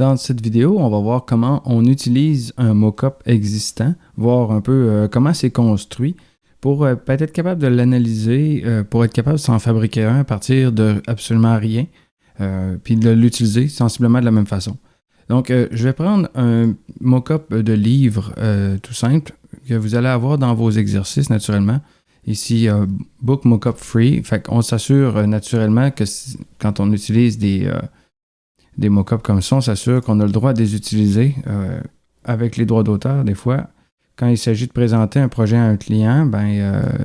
Dans cette vidéo, on va voir comment on utilise un mock-up existant, voir un peu comment c'est construit pour peut-être être capable de l'analyser, pour être capable de s'en fabriquer un à partir de absolument rien, puis de l'utiliser sensiblement de la même façon. Donc, je vais prendre un mock-up de livre tout simple que vous allez avoir dans vos exercices naturellement. Ici, Book Mockup Free. Fait qu'on s'assure naturellement que quand on utilise des mock-ups comme ça, on s'assure qu'on a le droit de les utiliser avec les droits d'auteur. Des fois, quand il s'agit de présenter un projet à un client,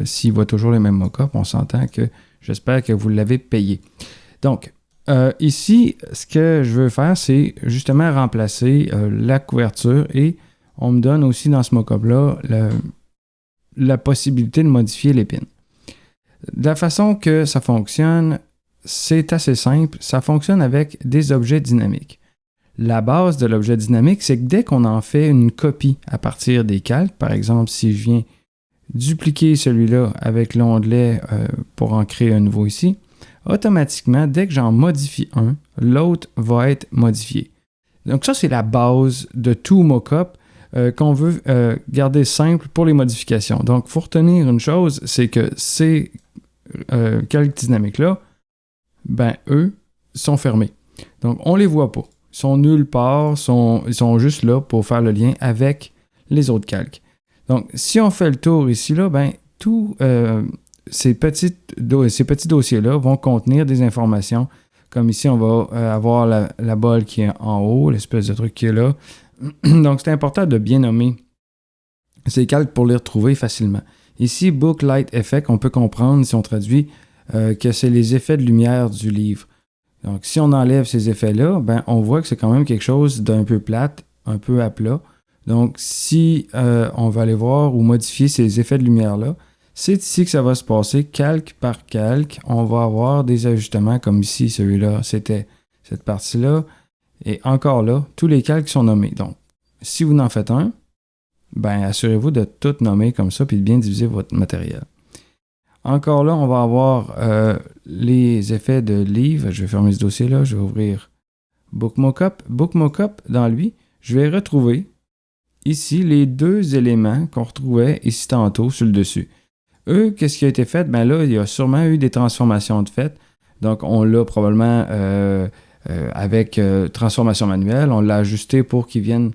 s'il voit toujours les mêmes mock-ups, on s'entend que j'espère que vous l'avez payé. Donc, ici, ce que je veux faire, c'est justement remplacer la couverture et on me donne aussi dans ce mock-up-là la possibilité de modifier les pins. De la façon que ça fonctionne, c'est assez simple. Ça fonctionne avec des objets dynamiques. La base de l'objet dynamique, c'est que dès qu'on en fait une copie à partir des calques, par exemple, si je viens dupliquer celui-là avec l'onglet pour en créer un nouveau ici, automatiquement, dès que j'en modifie un, l'autre va être modifié. Donc ça, c'est la base de tout mock-up qu'on veut garder simple pour les modifications. Donc, il faut retenir une chose, c'est que ces calques dynamiques-là, eux, sont fermés. Donc, on ne les voit pas. Ils sont nulle part, ils sont juste là pour faire le lien avec les autres calques. Donc, si on fait le tour ici, là, tous ces petits dossiers-là vont contenir des informations. Comme ici, on va avoir la bolle qui est en haut, l'espèce de truc qui est là. Donc, c'est important de bien nommer ces calques pour les retrouver facilement. Ici, Book Light Effect, on peut comprendre, si on traduit, que c'est les effets de lumière du livre. Donc, si on enlève ces effets-là, on voit que c'est quand même quelque chose d'un peu plate, un peu à plat. Donc, si on va aller voir ou modifier ces effets de lumière-là, c'est ici que ça va se passer, calque par calque. On va avoir des ajustements, comme ici, celui-là, c'était cette partie-là. Et encore là, tous les calques sont nommés. Donc, si vous en faites un, assurez-vous de tout nommer comme ça puis de bien diviser votre matériel. Encore là, on va avoir les effets de livre. Je vais fermer ce dossier-là. Je vais ouvrir Book Mockup. Book Mockup, dans lui, je vais retrouver ici les deux éléments qu'on retrouvait ici tantôt sur le dessus. Eux, qu'est-ce qui a été fait? Là, il y a sûrement eu des transformations de fait. Donc, on l'a probablement avec transformation manuelle. On l'a ajusté pour qu'il vienne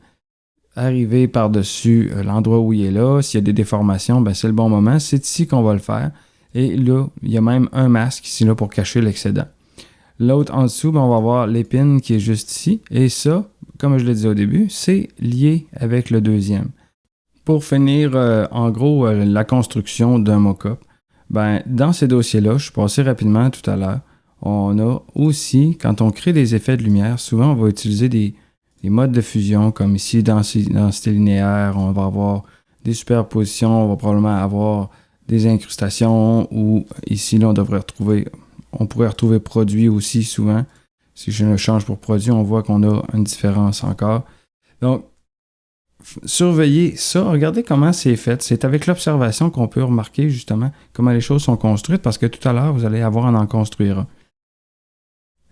arriver par-dessus l'endroit où il est là. S'il y a des déformations, c'est le bon moment. C'est ici qu'on va le faire. Et là, il y a même un masque ici là, pour cacher l'excédent. L'autre en dessous, on va voir l'épine qui est juste ici. Et ça, comme je l'ai dit au début, c'est lié avec le deuxième. Pour finir, en gros, la construction d'un mock-up, dans ces dossiers-là, je suis passé rapidement tout à l'heure, on a aussi, quand on crée des effets de lumière, souvent on va utiliser des modes de fusion, comme ici, densité linéaire, on va avoir des superpositions, on va probablement avoir des incrustations, ou ici, là, on pourrait retrouver produit aussi souvent. Si je le change pour produit, on voit qu'on a une différence encore. Donc, surveillez ça, regardez comment c'est fait. C'est avec l'observation qu'on peut remarquer justement comment les choses sont construites, parce que tout à l'heure, vous allez avoir à en construire un.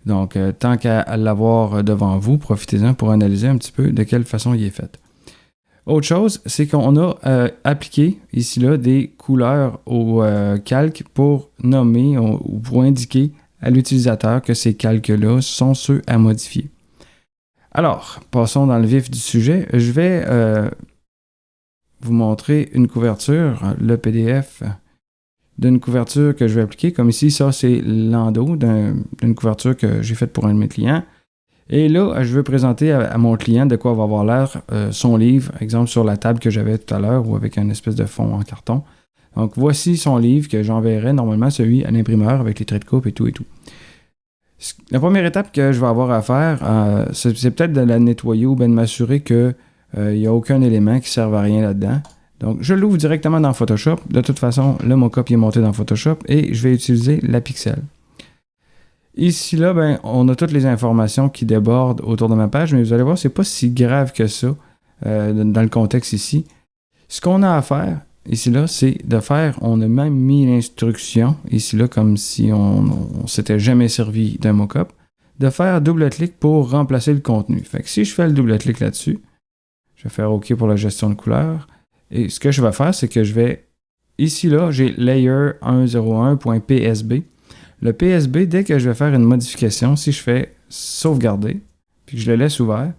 Donc, tant qu'à l'avoir devant vous, profitez-en pour analyser un petit peu de quelle façon il est fait. Autre chose, c'est qu'on a appliqué ici là des couleurs au calque pour nommer ou pour indiquer à l'utilisateur que ces calques-là sont ceux à modifier. Alors, passons dans le vif du sujet. Je vais vous montrer une couverture, le PDF d'une couverture que je vais appliquer. Comme ici, ça, c'est l'endos d'une couverture que j'ai faite pour un de mes clients. Et là, je veux présenter à mon client de quoi va avoir l'air son livre, exemple sur la table que j'avais tout à l'heure ou avec une espèce de fond en carton. Donc, voici son livre que j'enverrai normalement, celui à l'imprimeur avec les traits de coupe et tout et tout. La première étape que je vais avoir à faire, c'est peut-être de la nettoyer ou bien de m'assurer qu'il n'y a aucun élément qui ne serve à rien là-dedans. Donc, je l'ouvre directement dans Photoshop. De toute façon, le mock-up est monté dans Photoshop et je vais utiliser la pixel. Ici, là, on a toutes les informations qui débordent autour de ma page, mais vous allez voir, c'est pas si grave que ça dans le contexte ici. Ce qu'on a à faire, ici, là, c'est de faire, on a même mis l'instruction, ici, là, comme si on s'était jamais servi d'un mock-up. de faire double-clic pour remplacer le contenu. Fait que si je fais le double-clic là-dessus, je vais faire OK pour la gestion de couleurs. Et ce que je vais faire, c'est que je vais... Ici, là, j'ai layer101.psb. Le PSB, dès que je vais faire une modification, si je fais sauvegarder, puis que je le laisse ouvert,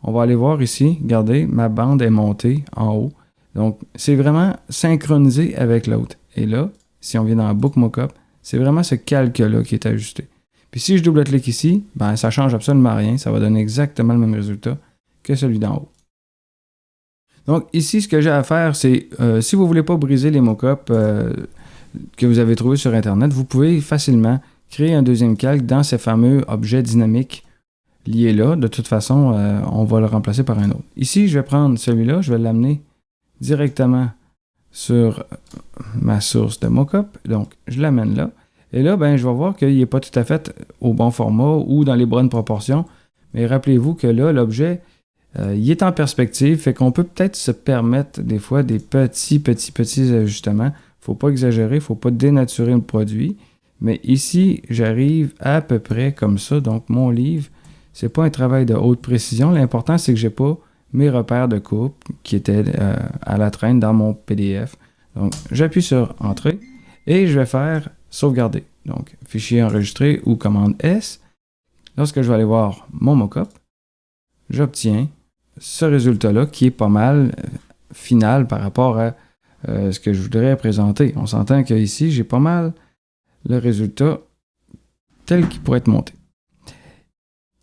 on va aller voir ici, regardez, ma bande est montée en haut. Donc, c'est vraiment synchronisé avec l'autre. Et là, si on vient dans Book Mockup, c'est vraiment ce calque-là qui est ajusté. Puis si je double-clique ici, ben ça ne change absolument rien. Ça va donner exactement le même résultat que celui d'en haut. Donc ici, ce que j'ai à faire, c'est, si vous ne voulez pas briser les mockups que vous avez trouvés sur Internet, vous pouvez facilement créer un deuxième calque dans ces fameux objets dynamiques liés là. De toute façon, on va le remplacer par un autre. Ici, je vais prendre celui-là, je vais l'amener directement sur ma source de mockup. Donc, je l'amène là. Et là, ben, je vais voir qu'il n'est pas tout à fait au bon format ou dans les bonnes proportions. Mais rappelez-vous que là, l'objet, il est en perspective, fait qu'on peut peut-être se permettre des fois des petits ajustements. Il ne faut pas exagérer, il ne faut pas dénaturer le produit. Mais ici, j'arrive à peu près comme ça. Donc, mon livre, ce n'est pas un travail de haute précision. L'important, c'est que je n'ai pas mes repères de coupe qui étaient à la traîne dans mon PDF. Donc, j'appuie sur Entrée et je vais faire Sauvegarder. Donc, Fichier enregistré ou commande S. Lorsque je vais aller voir mon mockup, j'obtiens ce résultat-là qui est pas mal final par rapport à ce que je voudrais présenter. On s'entend qu'ici, j'ai pas mal le résultat tel qu'il pourrait être monté.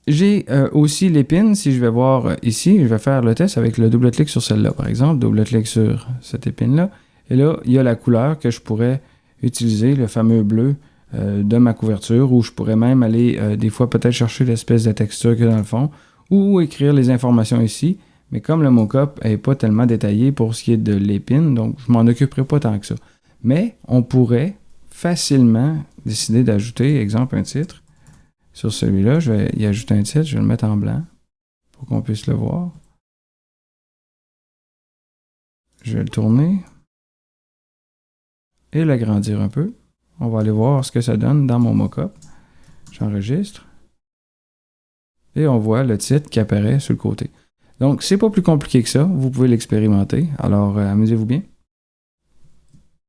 J'ai aussi l'épine. Si je vais voir ici, je vais faire le test avec le double-clic sur celle-là, par exemple. Double-clic sur cette épine-là. Et là, il y a la couleur que je pourrais utiliser, le fameux bleu de ma couverture, où je pourrais même aller des fois peut-être chercher l'espèce de texture qu'il y a dans le fond, ou écrire les informations ici. Mais comme le mockup n'est pas tellement détaillé pour ce qui est de l'épine, donc je m'en occuperai pas tant que ça. Mais on pourrait facilement décider d'ajouter, exemple, un titre. Sur celui-là, je vais y ajouter un titre, je vais le mettre en blanc pour qu'on puisse le voir. Je vais le tourner et l'agrandir un peu. On va aller voir ce que ça donne dans mon mockup. J'enregistre et on voit le titre qui apparaît sur le côté. Donc, c'est pas plus compliqué que ça. Vous pouvez l'expérimenter. Alors, amusez-vous bien.